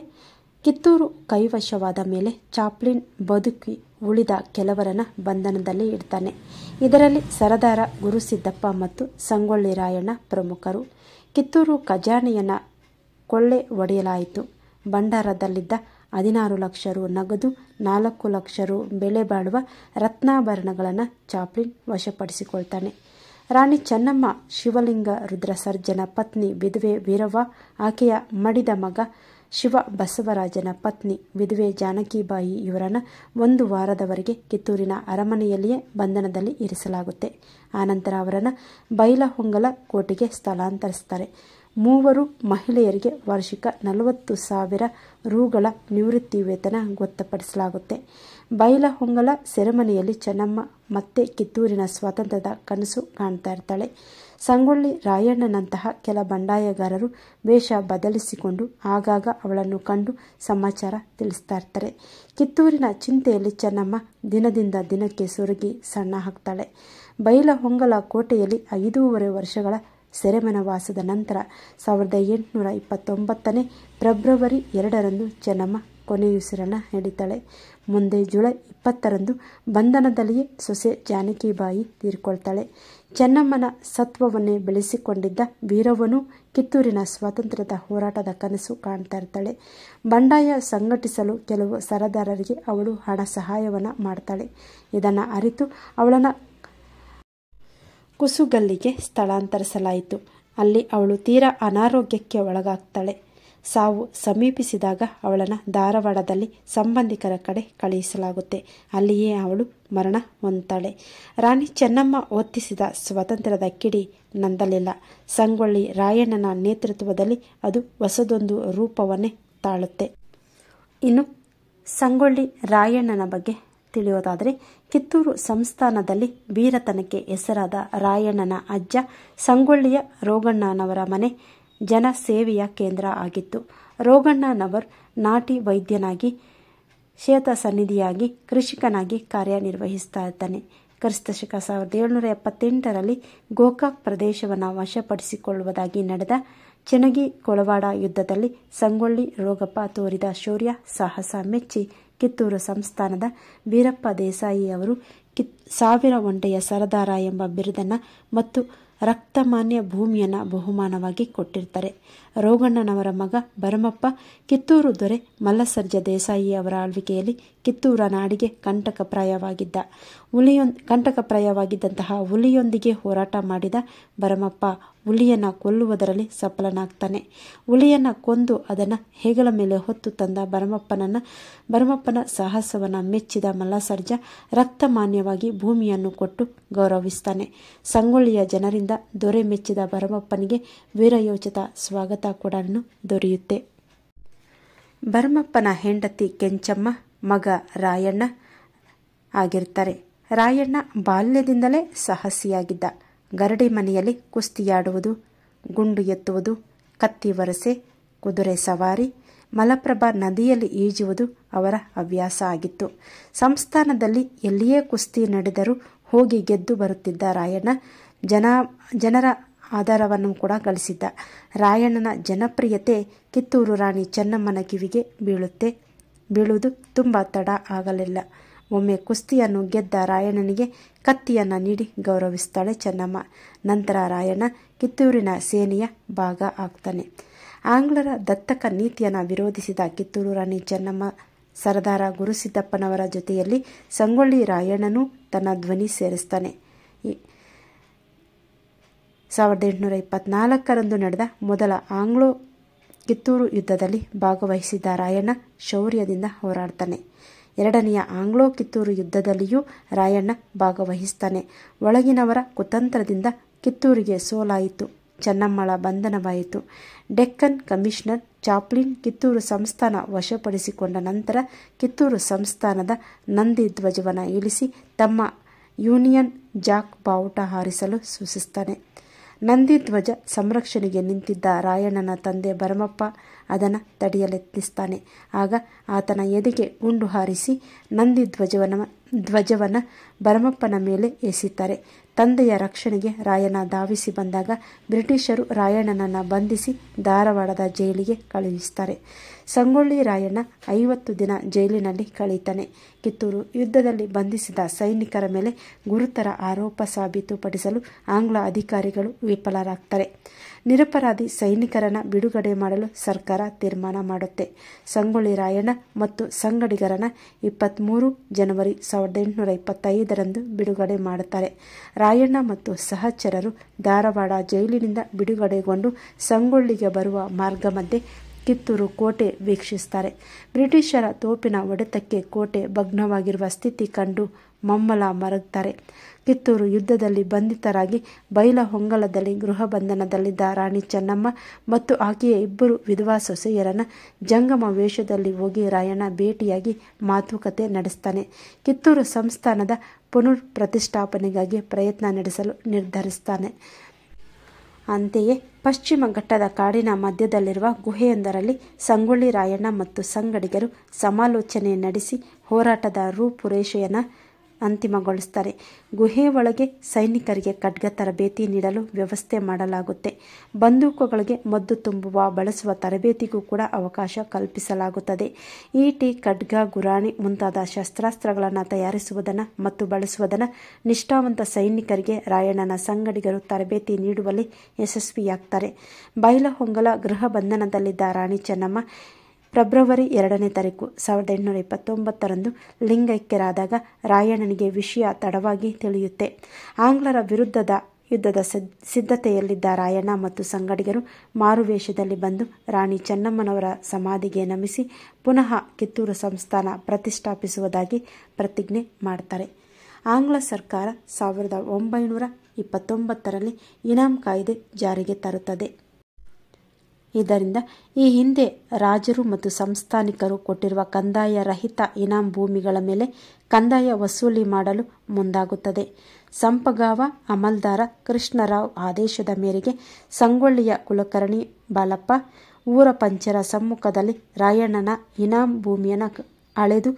ಕಿತ್ತೂರು ಕೈವಶವಾದ ಮೇಲೆ ಚಾಪ್ಲಿನ್ ಬದುಕಿ ಉಳಿದ ಕೆಲವರನ್ನ ಬಂಧನದಲ್ಲಿ ಇಡ್ತಾನೆ. ಇದರಲ್ಲಿ ಸರದಾರ ಗುರುಸಿದ್ದಪ್ಪ ಮತ್ತು ಸಂಗೊಳ್ಳಿ ರಾಯಣ್ಣ ಪ್ರಮುಖರು. ಕಿತ್ತೂರು ಖಜಾನೆಯನ್ನ ಕೊಳ್ಳೆ ಹೊಡೆಯಲಾಯಿತು. ಭಂಡಾರದಲ್ಲಿದ್ದ 16 ಲಕ್ಷ ರು ನಗದು, 4 ಲಕ್ಷ ರು ಬೆಲೆ ಬಾಳುವ ರತ್ನಾಭರಣಗಳನ್ನು ಚಾಪ್ಲಿನ್ ವಶಪಡಿಸಿಕೊಳ್ತಾನೆ. ರಾಣಿ ಚೆನ್ನಮ್ಮ ಶಿವಲಿಂಗ ರುದ್ರಸರ್ಜನ ಪತ್ನಿ ವಿಧವೆ ವೀರವ್ವ, ಆಕೆಯ ಮಡಿದ ಮಗ ಶಿವ ಬಸವರಾಜನ ಪತ್ನಿ ವಿಧವೆ ಜಾನಕಿಬಾಯಿ ಇವರನ್ನು 1 ವಾರದವರೆಗೆ ಕಿತ್ತೂರಿನ ಅರಮನೆಯಲ್ಲಿಯೇ ಬಂಧನದಲ್ಲಿ ಇರಿಸಲಾಗುತ್ತೆ. ಆನಂತರ ಅವರನ್ನು ಬೈಲಹೊಂಗಲ ಕೋಟೆಗೆ ಸ್ಥಳಾಂತರಿಸ್ತಾರೆ. 3 ಮಹಿಳೆಯರಿಗೆ ವಾರ್ಷಿಕ 40,000 ರೂಗಳ ನಿವೃತ್ತಿ ವೇತನ ಗೊತ್ತುಪಡಿಸಲಾಗುತ್ತೆ. ಬೈಲಹೊಂಗಲ ಸೆರೆಮನೆಯಲ್ಲಿ ಚೆನ್ನಮ್ಮ ಮತ್ತೆ ಕಿತ್ತೂರಿನ ಸ್ವಾತಂತ್ರ್ಯದ ಕನಸು ಕಾಣ್ತಾ ಇರ್ತಾಳೆ. ಸಂಗೊಳ್ಳಿ ರಾಯಣ್ಣನಂತಹ ಕೆಲ ಬಂಡಾಯಗಾರರು ವೇಷ ಬದಲಿಸಿಕೊಂಡು ಆಗಾಗ ಅವಳನ್ನು ಕಂಡು ಸಮಾಚಾರ ತಿಳಿಸ್ತಾ ಇರ್ತಾರೆ. ಕಿತ್ತೂರಿನ ಚಿಂತೆಯಲ್ಲಿ ಚೆನ್ನಮ್ಮ ದಿನದಿಂದ ದಿನಕ್ಕೆ ಸೊರಗಿ ಸಣ್ಣ ಆಗ್ತಾಳೆ. ಬೈಲಹೊಂಗಲ ಕೋಟೆಯಲ್ಲಿ 5.5 ವರ್ಷಗಳ ಸೆರೆಮನೆವಾಸದ ನಂತರ 1829 ಫೆಬ್ರವರಿ 2ರಂದು ಚೆನ್ನಮ್ಮ ಕೊನೆಯುಸಿರನ್ನು ಹಿಡಿತಾಳೆ. ಮುಂದೆ ಜುಲೈ 20ರಂದು ಬಂಧನದಲ್ಲಿಯೇ ಸೊಸೆ ಜಾನಕಿಬಾಯಿ ತೀರಿಕೊಳ್ತಾಳೆ. ಚೆನ್ನಮ್ಮನ ಸತ್ವವನ್ನೇ ಬೆಳೆಸಿಕೊಂಡಿದ್ದ ವೀರವ್ವನು ಕಿತ್ತೂರಿನ ಸ್ವಾತಂತ್ರ್ಯದ ಹೋರಾಟದ ಕನಸು ಕಾಣ್ತಾ ಇರ್ತಾಳೆ. ಬಂಡಾಯ ಸಂಘಟಿಸಲು ಕೆಲವು ಸರದಾರರಿಗೆ ಅವಳು ಹಣ ಸಹಾಯವನ್ನು ಮಾಡ್ತಾಳೆ. ಇದನ್ನು ಅರಿತು ಅವಳನ್ನು ಕುಸುಗಲ್ಲಿಗೆ ಸ್ಥಳಾಂತರಿಸಲಾಯಿತು. ಅಲ್ಲಿ ಅವಳು ತೀರಾ ಅನಾರೋಗ್ಯಕ್ಕೆ ಒಳಗಾಗ್ತಾಳೆ. ಸಾವು ಸಮೀಪಿಸಿದಾಗ ಅವಳನ್ನು ಧಾರವಾಡದಲ್ಲಿ ಸಂಬಂಧಿಕರ ಕಡೆ ಕಳುಹಿಸಲಾಗುತ್ತೆ. ಅಲ್ಲಿಯೇ ಅವಳು ಮರಣ ಹೊಂದ್ತಾಳೆ. ರಾಣಿ ಚೆನ್ನಮ್ಮ ಹೊತ್ತಿಸಿದ ಸ್ವಾತಂತ್ರ್ಯದ ಕಿಡಿ ನಂದಲಿಲ್ಲ. ಸಂಗೊಳ್ಳಿ ರಾಯಣ್ಣನ ನೇತೃತ್ವದಲ್ಲಿ ಅದು ಹೊಸದೊಂದು ರೂಪವನ್ನೇ ತಾಳುತ್ತೆ. ಇನ್ನು ಸಂಗೊಳ್ಳಿ ರಾಯಣ್ಣನ ಬಗ್ಗೆ ತಿಳಿಯೋದಾದರೆ, ಕಿತ್ತೂರು ಸಂಸ್ಥಾನದಲ್ಲಿ ವೀರತನಕ್ಕೆ ಹೆಸರಾದ ರಾಯಣ್ಣನ ಅಜ್ಜ ಸಂಗೊಳ್ಳಿಯ ರೋಗಣ್ಣನವರ ಮನೆ ಜನಸೇವೆಯ ಕೇಂದ್ರ ಆಗಿತ್ತು. ರೋಗಣ್ಣನವರ್ ನಾಟಿ ವೈದ್ಯನಾಗಿ, ಕ್ಷೇತ್ರಸನ್ನಿಧಿಯಾಗಿ, ಕೃಷಿಕನಾಗಿ ಕಾರ್ಯನಿರ್ವಹಿಸ್ತಾ ಇದ್ದಾನೆ. ಕ್ರಿಸ್ತಶಕ 1778ರಲ್ಲಿ ಗೋಕಾಕ್ ಪ್ರದೇಶವನ್ನು ವಶಪಡಿಸಿಕೊಳ್ಳುವುದಾಗಿ ನಡೆದ ಚೆನ್ನಗಿ ಕೊಳವಾಡ ಯುದ್ಧದಲ್ಲಿ ಸಂಗೊಳ್ಳಿ ರೋಗಪ್ಪ ತೋರಿದ ಶೌರ್ಯ ಸಾಹಸ ಮೆಚ್ಚಿ ಕಿತ್ತೂರು ಸಂಸ್ಥಾನದ ವೀರಪ್ಪ ದೇಸಾಯಿ ಅವರು 1000 ಒಂಟೆಯ ಸರದಾರ ಎಂಬ ಬಿರುದನ್ನು ಮತ್ತು ರಕ್ತಮಾನ್ಯ ಭೂಮಿಯನ್ನು ಬಹುಮಾನವಾಗಿ ಕೊಟ್ಟಿರ್ತಾರೆ. ರೋಗಣ್ಣನವರ ಮಗ ಭರಮಪ್ಪ ಕಿತ್ತೂರು ದೊರೆ ಮಲ್ಲಸರ್ಜ ದೇಸಾಯಿ ಅವರ ಆಳ್ವಿಕೆಯಲ್ಲಿ ಕಿತ್ತೂರ ನಾಡಿಗೆ ಕಂಟಕಪ್ರಾಯವಾಗಿದ್ದಂತಹ ಹುಲಿಯೊಂದಿಗೆ ಹೋರಾಟ ಮಾಡಿದ ಭರಮಪ್ಪ ಹುಲಿಯನ್ನು ಕೊಲ್ಲುವುದರಲ್ಲಿ ಸಫಲನಾಗ್ತಾನೆ. ಹುಲಿಯನ್ನು ಕೊಂದು ಅದನ್ನು ಹೆಗಲ ಮೇಲೆ ಹೊತ್ತು ತಂದ ಭರಮಪ್ಪನ ಸಾಹಸವನ್ನು ಮೆಚ್ಚಿದ ಮಲ್ಲಸರ್ಜ ರಕ್ತಮಾನ್ಯವಾಗಿ ಭೂಮಿಯನ್ನು ಕೊಟ್ಟು ಗೌರವಿಸ್ತಾನೆ. ಸಂಗೊಳ್ಳಿಯ ಜನರಿಂದ ದೊರೆ ಮೆಚ್ಚಿದ ಭರಮಪ್ಪನಿಗೆ ವೀರಯೋಚಿತ ಸ್ವಾಗತ ಕೂಡ ದೊರೆಯುತ್ತೆ. ಭರಮಪ್ಪನ ಹೆಂಡತಿ ಕೆಂಚಮ್ಮ, ಮಗ ರಾಯಣ್ಣ ಆಗಿರ್ತಾರೆ. ರಾಯಣ್ಣ ಬಾಲ್ಯದಿಂದಲೇ ಸಾಹಸಿಯಾಗಿದ್ದ. ಗರಡಿ ಮನೆಯಲ್ಲಿ ಕುಸ್ತಿಯಾಡುವುದು, ಗುಂಡು ಎತ್ತುವುದು, ಕತ್ತಿ ವರಸೆ, ಕುದುರೆ ಸವಾರಿ, ಮಲಪ್ರಭಾ ನದಿಯಲ್ಲಿ ಈಜುವುದು ಅವರ ಹವ್ಯಾಸ ಆಗಿತ್ತು. ಸಂಸ್ಥಾನದಲ್ಲಿ ಎಲ್ಲಿಯೇ ಕುಸ್ತಿ ನಡೆದರೂ ಹೋಗಿ ಗೆದ್ದು ಬರುತ್ತಿದ್ದ ರಾಯಣ್ಣ ಜನರ ಆಧಾರವನ್ನು ಕೂಡ ಗಳಿಸಿದ್ದ. ರಾಯಣ್ಣನ ಜನಪ್ರಿಯತೆ ಕಿತ್ತೂರು ರಾಣಿ ಚೆನ್ನಮ್ಮನ ಕಿವಿಗೆ ಬೀಳುವುದು ತುಂಬ ತಡ ಆಗಲಿಲ್ಲ. ಒಮ್ಮೆ ಕುಸ್ತಿಯನ್ನು ಗೆದ್ದ ರಾಯಣ್ಣನಿಗೆ ಕತ್ತಿಯನ್ನು ನೀಡಿ ಗೌರವಿಸ್ತಾಳೆ ಚೆನ್ನಮ್ಮ. ನಂತರ ರಾಯಣ್ಣ ಕಿತ್ತೂರಿನ ಸೇನೆಯ ಭಾಗ ಆಗ್ತಾನೆ. ಆಂಗ್ಲರ ದತ್ತಕ ನೀತಿಯನ್ನು ವಿರೋಧಿಸಿದ ಕಿತ್ತೂರು ರಾಣಿ ಚೆನ್ನಮ್ಮ ಸರದಾರ ಗುರುಸಿದ್ದಪ್ಪನವರ ಜೊತೆಯಲ್ಲಿ ಸಂಗೊಳ್ಳಿ ರಾಯಣ್ಣನೂ ತನ್ನ ಧ್ವನಿ ಸೇರಿಸ್ತಾನೆ. 1824ರಂದು ನಡೆದ ಮೊದಲ ಆಂಗ್ಲೋ ಕಿತ್ತೂರು ಯುದ್ಧದಲ್ಲಿ ಭಾಗವಹಿಸಿದ್ದ ರಾಯಣ್ಣ ಶೌರ್ಯದಿಂದ ಹೋರಾಡ್ತಾನೆ. ಎರಡನೆಯ ಆಂಗ್ಲೋ ಕಿತ್ತೂರು ಯುದ್ಧದಲ್ಲಿಯೂ ರಾಯಣ್ಣ ಭಾಗವಹಿಸ್ತಾನೆ. ಒಳಗಿನವರ ಕುತಂತ್ರದಿಂದ ಕಿತ್ತೂರಿಗೆ ಸೋಲಾಯಿತು. ಚೆನ್ನಮ್ಮಳ ಬಂಧನವಾಯಿತು. ಡೆಕ್ಕನ್ ಕಮಿಷನರ್ ಚಾಪ್ಲಿನ್ ಕಿತ್ತೂರು ಸಂಸ್ಥಾನ ವಶಪಡಿಸಿಕೊಂಡ ನಂತರ ಕಿತ್ತೂರು ಸಂಸ್ಥಾನದ ನಂದಿ ಧ್ವಜವನ್ನು ಇಳಿಸಿ ತಮ್ಮ ಯೂನಿಯನ್ ಜಾಕ್ ಬಾವುಟ ಹಾರಿಸಲು ಸೂಚಿಸ್ತಾನೆ. ನಂದಿ ಧ್ವಜ ಸಂರಕ್ಷಣೆಗೆ ನಿಂತಿದ್ದ ರಾಯಣ್ಣನ ತಂದೆ ಭರಮಪ್ಪ ಅದನ್ನು ತಡೆಯಲೆತ್ನಿಸ್ತಾನೆ. ಆಗ ಆತನ ಎದೆಗೆ ಗುಂಡು ಹಾರಿಸಿ ನಂದಿ ಧ್ವಜವನ್ನು ಭರಮಪ್ಪನ ಮೇಲೆ ಎಸೆಯುತ್ತಾರೆ. ತಂದೆಯ ರಕ್ಷಣೆಗೆ ರಾಯಣ್ಣ ಧಾವಿಸಿ ಬಂದಾಗ ಬ್ರಿಟಿಷರು ರಾಯಣ್ಣನನ್ನು ಬಂಧಿಸಿ ಧಾರವಾಡದ ಜೈಲಿಗೆ ಕಳುಹಿಸ್ತಾರೆ. ಸಂಗೊಳ್ಳಿ ರಾಯಣ್ಣ 50 ದಿನ ಜೈಲಿನಲ್ಲಿ ಕಳೀತಾನೆ. ಕಿತ್ತೂರು ಯುದ್ಧದಲ್ಲಿ ಬಂಧಿಸಿದ ಸೈನಿಕರ ಮೇಲೆ ಗುರುತರ ಆರೋಪ ಸಾಬೀತುಪಡಿಸಲು ಆಂಗ್ಲ ಅಧಿಕಾರಿಗಳು ವಿಫಲರಾಗ್ತಾರೆ. ನಿರಪರಾಧಿ ಸೈನಿಕರನ್ನು ಬಿಡುಗಡೆ ಮಾಡಲು ಸರ್ಕಾರ ತೀರ್ಮಾನ ಮಾಡುತ್ತೆ. ಸಂಗೊಳ್ಳಿ ರಾಯಣ್ಣ ಮತ್ತು ಸಂಗಡಿಗರನ್ನು 23 ಜನವರಿ 1825ರಂದು ಬಿಡುಗಡೆ ಮಾಡುತ್ತಾರೆ. ರಾಯಣ್ಣ ಮತ್ತು ಸಹಚರರು ಧಾರವಾಡ ಜೈಲಿನಿಂದ ಬಿಡುಗಡೆಗೊಂಡು ಸಂಗೊಳ್ಳಿಗೆ ಬರುವ ಮಾರ್ಗ ಮಧ್ಯೆ ಕಿತ್ತೂರು ಕೋಟೆ ವೀಕ್ಷಿಸುತ್ತಾರೆ. ಬ್ರಿಟಿಷರ ತೋಪಿನ ಹೊಡೆತಕ್ಕೆ ಕೋಟೆ ಭಗ್ನವಾಗಿರುವ ಸ್ಥಿತಿ ಕಂಡು ಮಮ್ಮಲ ಮರಗುತ್ತಾರೆ. ಕಿತ್ತೂರು ಯುದ್ಧದಲ್ಲಿ ಬಂಧಿತರಾಗಿ ಬೈಲಹೊಂಗಲದಲ್ಲಿ ಗೃಹ ಬಂಧನದಲ್ಲಿದ್ದ ರಾಣಿ ಚೆನ್ನಮ್ಮ ಮತ್ತು ಆಕೆಯ 2 ವಿಧವಾ ಸೊಸೆಯರನ್ನು ಜಂಗಮ ವೇಷದಲ್ಲಿ ಹೋಗಿ ರಾಯಣ್ಣ ಭೇಟಿಯಾಗಿ ಮಾತುಕತೆ ನಡೆಸ್ತಾನೆ. ಕಿತ್ತೂರು ಸಂಸ್ಥಾನದ ಪುನರ್ ಪ್ರತಿಷ್ಠಾಪನೆಗಾಗಿ ಪ್ರಯತ್ನ ನಡೆಸಲು ನಿರ್ಧರಿಸ್ತಾನೆ. ಅಂತೆಯೇ ಪಶ್ಚಿಮ ಘಟ್ಟದ ಕಾಡಿನ ಮಧ್ಯದಲ್ಲಿರುವ ಗುಹೆಯೊಂದರಲ್ಲಿ ಸಂಗೊಳ್ಳಿ ರಾಯಣ್ಣ ಮತ್ತು ಸಂಗಡಿಗರು ಸಮಾಲೋಚನೆ ನಡೆಸಿ ಹೋರಾಟದ ರೂಪುರೇಷೆಯನ್ನು ಅಂತಿಮಗೊಳಿಸ್ತಾರೆ. ಗುಹೆ ಒಳಗೆ ಸೈನಿಕರಿಗೆ ಖಡ್ಗ ತರಬೇತಿ ನೀಡಲು ವ್ಯವಸ್ಥೆ ಮಾಡಲಾಗುತ್ತೆ. ಬಂದೂಕುಗಳಿಗೆ ಮದ್ದು ಬಳಸುವ ತರಬೇತಿಗೂ ಕೂಡ ಅವಕಾಶ ಕಲ್ಪಿಸಲಾಗುತ್ತದೆ. ಈಟಿ, ಖಡ್ಗ, ಗುರಾಣಿ ಮುಂತಾದ ಶಸ್ತ್ರಾಸ್ತ್ರಗಳನ್ನು ತಯಾರಿಸುವುದನ್ನು ಮತ್ತು ಬಳಸುವುದನ್ನು ನಿಷ್ಠಾವಂತ ಸೈನಿಕರಿಗೆ ರಾಯಣ್ಣನ ಸಂಗಡಿಗರು ತರಬೇತಿ ನೀಡುವಲ್ಲಿ ಯಶಸ್ವಿಯಾಗ್ತಾರೆ. ಬೈಲಹೊಂಗಲ ಗೃಹ ಬಂಧನದಲ್ಲಿದ್ದ ರಾಣಿ ಚೆನ್ನಮ್ಮ ಫೆಬ್ರವರಿ 2ನೇ ತಾರೀಕು 1829 ಲಿಂಗೈಕ್ಯರಾದಾಗ ರಾಯಣ್ಣನಿಗೆ ವಿಷಯ ತಡವಾಗಿ ತಿಳಿಯುತ್ತೆ. ಆಂಗ್ಲರ ವಿರುದ್ಧದ ಯುದ್ಧದ ಸಿದ್ಧತೆಯಲ್ಲಿದ್ದ ರಾಯಣ್ಣ ಮತ್ತು ಸಂಗಡಿಗರು ಮಾರುವೇಷದಲ್ಲಿ ಬಂದು ರಾಣಿ ಚೆನ್ನಮ್ಮನವರ ಸಮಾಧಿಗೆ ನಮಿಸಿ ಪುನಃ ಕಿತ್ತೂರು ಸಂಸ್ಥಾನ ಪ್ರತಿಷ್ಠಾಪಿಸುವುದಾಗಿ ಪ್ರತಿಜ್ಞೆ ಮಾಡ್ತಾರೆ. ಆಂಗ್ಲ ಸರ್ಕಾರ 1929ರಲ್ಲಿ ಇನಾಂ ಕಾಯ್ದೆ ಜಾರಿಗೆ ತರುತ್ತದೆ. ಇದರಿಂದ ಈ ಹಿಂದೆ ರಾಜರು ಮತ್ತು ಸಂಸ್ಥಾನಿಕರು ಕೊಟ್ಟಿರುವ ಕಂದಾಯ ರಹಿತ ಇನಾಂ ಭೂಮಿಗಳ ಮೇಲೆ ಕಂದಾಯ ವಸೂಲಿ ಮಾಡಲು ಮುಂದಾಗುತ್ತದೆ. ಸಂಪಗಾವ ಅಮಲ್ದಾರ ಕೃಷ್ಣರಾವ್ ಆದೇಶದ ಮೇರೆಗೆ ಸಂಗೊಳ್ಳಿಯ ಕುಲಕರ್ಣಿ ಬಾಲಪ್ಪ ಊರ ಪಂಚರ ಸಮ್ಮುಖದಲ್ಲಿ ರಾಯಣ್ಣನ ಇನಾಂ ಭೂಮಿಯನ್ನು ಅಳೆದು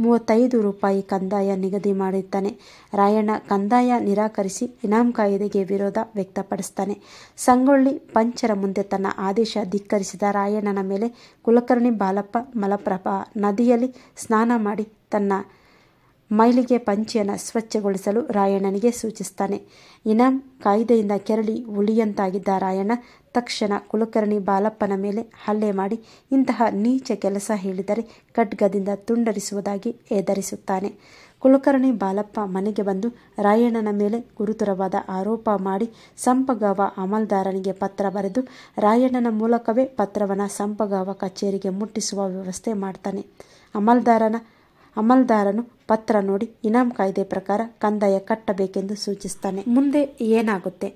35 ರೂಪಾಯಿ ಕಂದಾಯ ನಿಗದಿ ಮಾಡಿದ್ದಾನೆ. ರಾಯಣ್ಣ ಕಂದಾಯ ನಿರಾಕರಿಸಿ ಇನಾಂ ಕಾಯ್ದೆಗೆ ವಿರೋಧ ವ್ಯಕ್ತಪಡಿಸ್ತಾನೆ. ಸಂಗೊಳ್ಳಿ ಪಂಚರ ಮುಂದೆ ತನ್ನ ಆದೇಶ ಧಿಕ್ಕರಿಸಿದ ರಾಯಣ್ಣನ ಮೇಲೆ ಕುಲಕರ್ಣಿ ಬಾಲಪ್ಪ ಮಲಪ್ರಭಾ ನದಿಯಲ್ಲಿ ಸ್ನಾನ ಮಾಡಿ ತನ್ನ ಮೈಲಿಗೆ ಪಂಚೆಯನ್ನು ಸ್ವಚ್ಛಗೊಳಿಸಲು ರಾಯಣ್ಣನಿಗೆ ಸೂಚಿಸ್ತಾನೆ. ಇನಾಂ ಕಾಯ್ದೆಯಿಂದ ಕೆರಳಿ ಉಳಿಯಂತಾಗಿದ್ದ ರಾಯಣ್ಣ ತಕ್ಷಣ ಕುಲಕರ್ಣಿ ಬಾಲಪ್ಪನ ಮೇಲೆ ಹಲ್ಲೆ ಮಾಡಿ ಇಂತಹ ನೀಚ ಕೆಲಸ ಹೇಳಿದರೆ ಖಡ್ಗದಿಂದ ತುಂಡರಿಸುವುದಾಗಿ ಎದರಿಸುತ್ತಾನೆ. ಕುಲಕರ್ಣಿ ಬಾಲಪ್ಪ ಮನೆಗೆ ಬಂದು ರಾಯಣ್ಣನ ಮೇಲೆ ಗುರುತರವಾದ ಆರೋಪ ಮಾಡಿ ಸಂಪಗಾವ ಅಮಲ್ದಾರನಿಗೆ ಪತ್ರ ಬರೆದು ರಾಯಣ್ಣನ ಮೂಲಕವೇ ಪತ್ರವನ್ನು ಸಂಪಗಾವ ಕಚೇರಿಗೆ ಮುಟ್ಟಿಸುವ ವ್ಯವಸ್ಥೆ ಮಾಡ್ತಾನೆ. ಅಮಲ್ದಾರನು ಪತ್ರ ನೋಡಿ ಇನಾಂ ಕಾಯ್ದೆ ಪ್ರಕಾರ ಕಂದಾಯ ಕಟ್ಟಬೇಕೆಂದು ಸೂಚಿಸ್ತಾನೆ. ಮುಂದೆ ಏನಾಗುತ್ತೆ?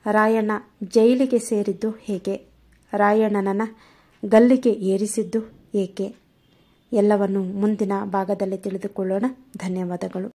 ರಾಯಣ್ಣ ಜೈಲಿಗೆ ಸೇರಿದ್ದು ಹೇಗೆ? ರಾಯಣ್ಣನನ್ನು ಗಲ್ಲಿಗೆ ಏರಿಸಿದ್ದು ಏಕೆ? ಎಲ್ಲವನ್ನು ಮುಂದಿನ ಭಾಗದಲ್ಲಿ ತಿಳಿದುಕೊಳ್ಳೋಣ. ಧನ್ಯವಾದಗಳು.